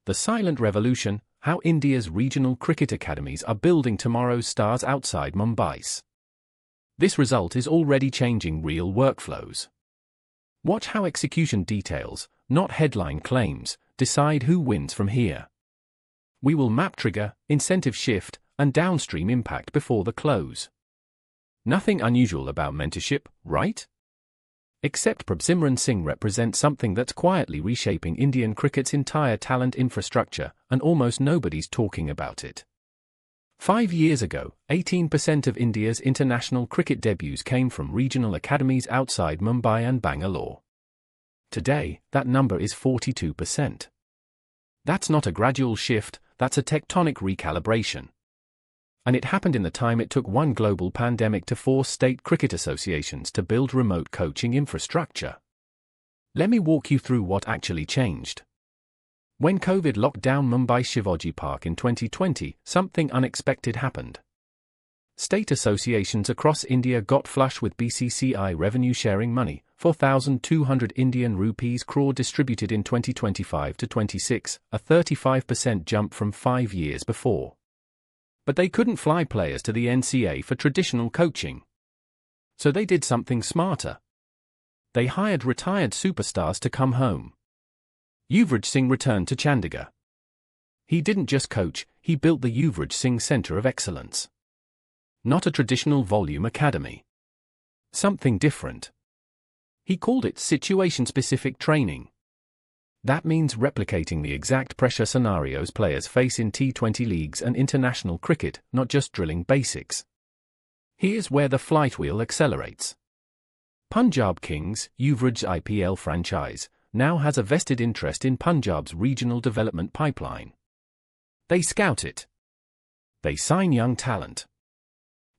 The Silent Revolution: How India's Regional Cricket Academies Are Building Tomorrow's Stars Outside Mumbai. This result is already changing real workflows. Watch how execution details, not headline claims, decide who wins from here. We will map trigger, incentive shift, and downstream impact before the close. Nothing unusual about mentorship, right? Except Prabhsimran Singh represents something that's quietly reshaping Indian cricket's entire talent infrastructure, and almost nobody's talking about it. 5 years ago, 18% of India's international cricket debuts came from regional academies outside Mumbai and Bangalore. Today, that number is 42%. That's not a gradual shift, that's a tectonic recalibration. And it happened in the time it took one global pandemic to force state cricket associations to build remote coaching infrastructure. Let me walk you through what actually changed. When COVID locked down Mumbai Shivaji Park in 2020, something unexpected happened. State associations across India got flush with BCCI revenue-sharing money, 4,200 Indian rupees crore distributed in 2025 to 26, a 35% jump from 5 years before. But they couldn't fly players to the NCA for traditional coaching. So they did something smarter. They hired retired superstars to come home. Yuvraj Singh returned to Chandigarh. He didn't just coach, he built the Yuvraj Singh Centre of Excellence. Not a traditional volume academy. Something different. He called it situation-specific training. That means replicating the exact pressure scenarios players face in T20 leagues and international cricket, not just drilling basics. Here's where the flight wheel accelerates. Punjab Kings, Yuvraj's IPL franchise, now has a vested interest in Punjab's regional development pipeline. They scout it. They sign young talent.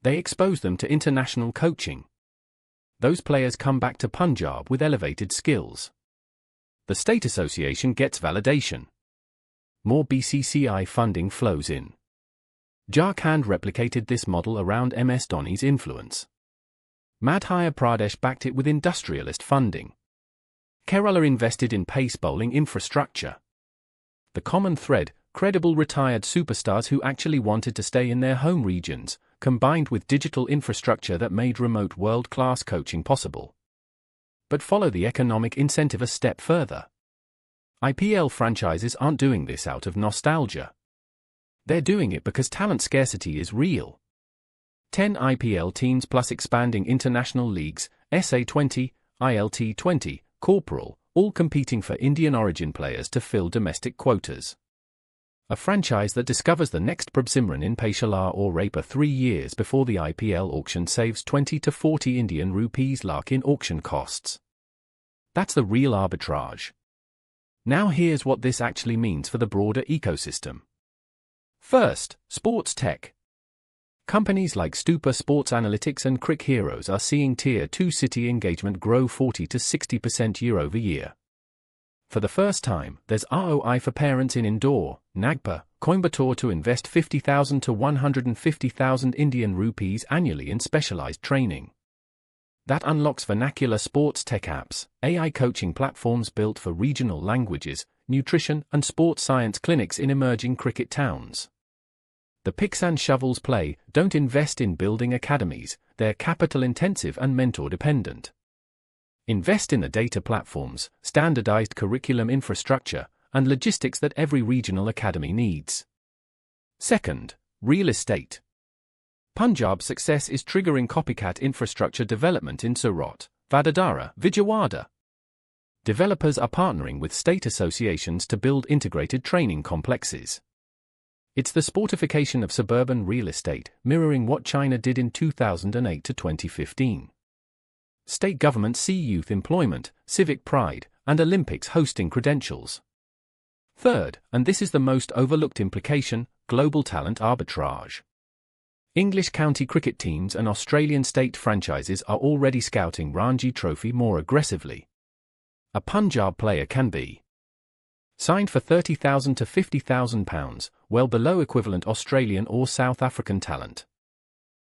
They expose them to international coaching. Those players come back to Punjab with elevated skills. The state association gets validation. More BCCI funding flows in. Jharkhand replicated this model around MS Dhoni's influence. Madhya Pradesh backed it with industrialist funding. Kerala invested in pace bowling infrastructure. The common thread: credible retired superstars who actually wanted to stay in their home regions, combined with digital infrastructure that made remote world-class coaching possible. But follow the economic incentive a step further. IPL franchises aren't doing this out of nostalgia. They're doing it because talent scarcity is real. 10 IPL teams plus expanding international leagues, SA20, ILT20, Corporal, all competing for Indian origin players to fill domestic quotas. A franchise that discovers the next Prabhsimran in Peshawar or Raipur 3 years before the IPL auction saves 20 to 40 Indian rupees lakh in auction costs. That's the real arbitrage. Now here's what this actually means for the broader ecosystem. First, sports tech. Companies like Stupa Sports Analytics and Crick Heroes are seeing Tier 2 city engagement grow 40 to 60% year-over-year. For the first time, there's ROI for parents in Indore, Nagpur, Coimbatore to invest 50,000 to 150,000 Indian rupees annually in specialized training. That unlocks vernacular sports tech apps, AI coaching platforms built for regional languages, nutrition and sports science clinics in emerging cricket towns. The picks and shovels play don't invest in building academies, they're capital-intensive and mentor-dependent. Invest in the data platforms, standardized curriculum infrastructure, and logistics that every regional academy needs. Second, real estate. Punjab's success is triggering copycat infrastructure development in Surat, Vadodara, Vijayawada. Developers are partnering with state associations to build integrated training complexes. It's the sportification of suburban real estate, mirroring what China did in 2008 to 2015. State governments see youth employment, civic pride, and Olympics hosting credentials. Third, and this is the most overlooked implication, global talent arbitrage. English county cricket teams and Australian state franchises are already scouting Ranji Trophy more aggressively. A Punjab player can be signed for £30,000 to £50,000, well below equivalent Australian or South African talent.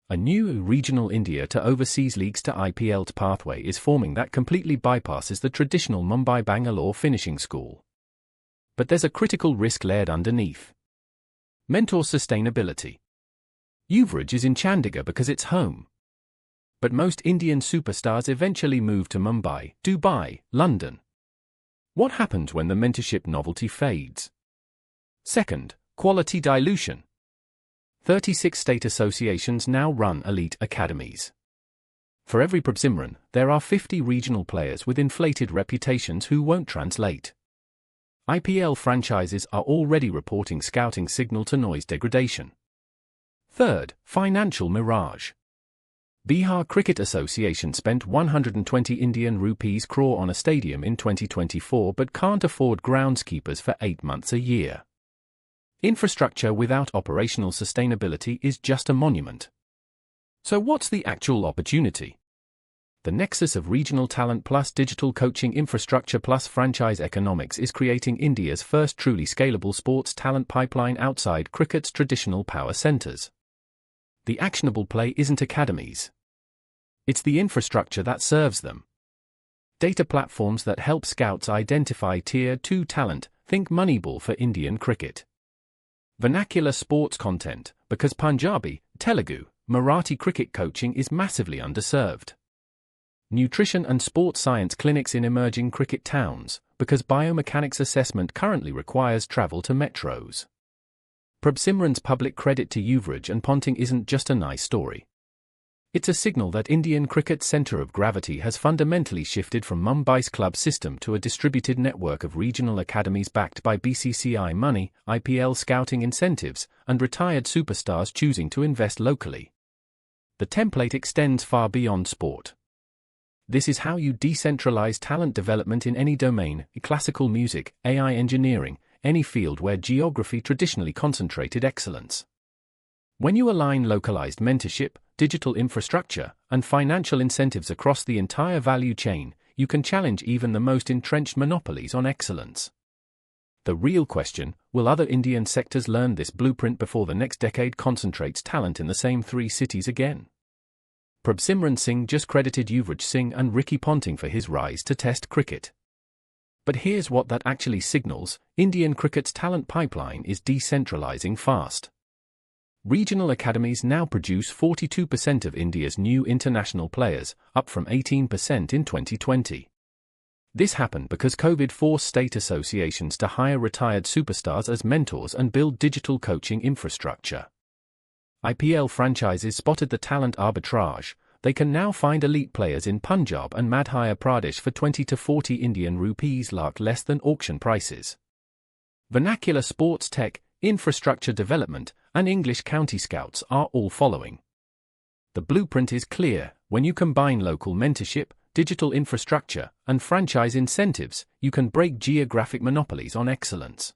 A new regional India to overseas leagues to IPL pathway is forming that completely bypasses the traditional Mumbai-Bangalore finishing school. But there's a critical risk layered underneath. Mentor sustainability. Yuvraj is in Chandigarh because it's home. But most Indian superstars eventually move to Mumbai, Dubai, London. What happens when the mentorship novelty fades? Second, quality dilution. 36 state associations now run elite academies. For every Prabhsimran, there are 50 regional players with inflated reputations who won't translate. IPL franchises are already reporting scouting signal-to-noise degradation. Third, financial mirage. Bihar Cricket Association spent 120 Indian rupees crore on a stadium in 2024 but can't afford groundskeepers for 8 months a year. Infrastructure without operational sustainability is just a monument. So what's the actual opportunity? The nexus of regional talent plus digital coaching infrastructure plus franchise economics is creating India's first truly scalable sports talent pipeline outside cricket's traditional power centers. The actionable play isn't academies. It's the infrastructure that serves them. Data platforms that help scouts identify Tier 2 talent, think Moneyball for Indian cricket. Vernacular sports content, because Punjabi, Telugu, Marathi cricket coaching is massively underserved. Nutrition and sports science clinics in emerging cricket towns, because biomechanics assessment currently requires travel to metros. Prabhsimran's public credit to Yuvraj and Ponting isn't just a nice story. It's a signal that Indian cricket's center of gravity has fundamentally shifted from Mumbai's club system to a distributed network of regional academies backed by BCCI money, IPL scouting incentives, and retired superstars choosing to invest locally. The template extends far beyond sport. This is how you decentralize talent development in any domain: classical music, AI engineering, any field where geography traditionally concentrated excellence. When you align localized mentorship, digital infrastructure, and financial incentives across the entire value chain, you can challenge even the most entrenched monopolies on excellence. The real question: will other Indian sectors learn this blueprint before the next decade concentrates talent in the same 3 cities again? Prabhsimran Singh just credited Yuvraj Singh and Ricky Ponting for his rise to Test cricket. But here's what that actually signals: Indian cricket's talent pipeline is decentralizing fast. Regional academies now produce 42% of India's new international players, up from 18% in 2020. This happened because COVID forced state associations to hire retired superstars as mentors and build digital coaching infrastructure. IPL franchises spotted the talent arbitrage. They can now find elite players in Punjab and Madhya Pradesh for 20 to 40 Indian rupees, lakh less than auction prices. Vernacular sports tech, infrastructure development, and English county scouts are all following. The blueprint is clear: when you combine local mentorship, digital infrastructure, and franchise incentives, you can break geographic monopolies on excellence.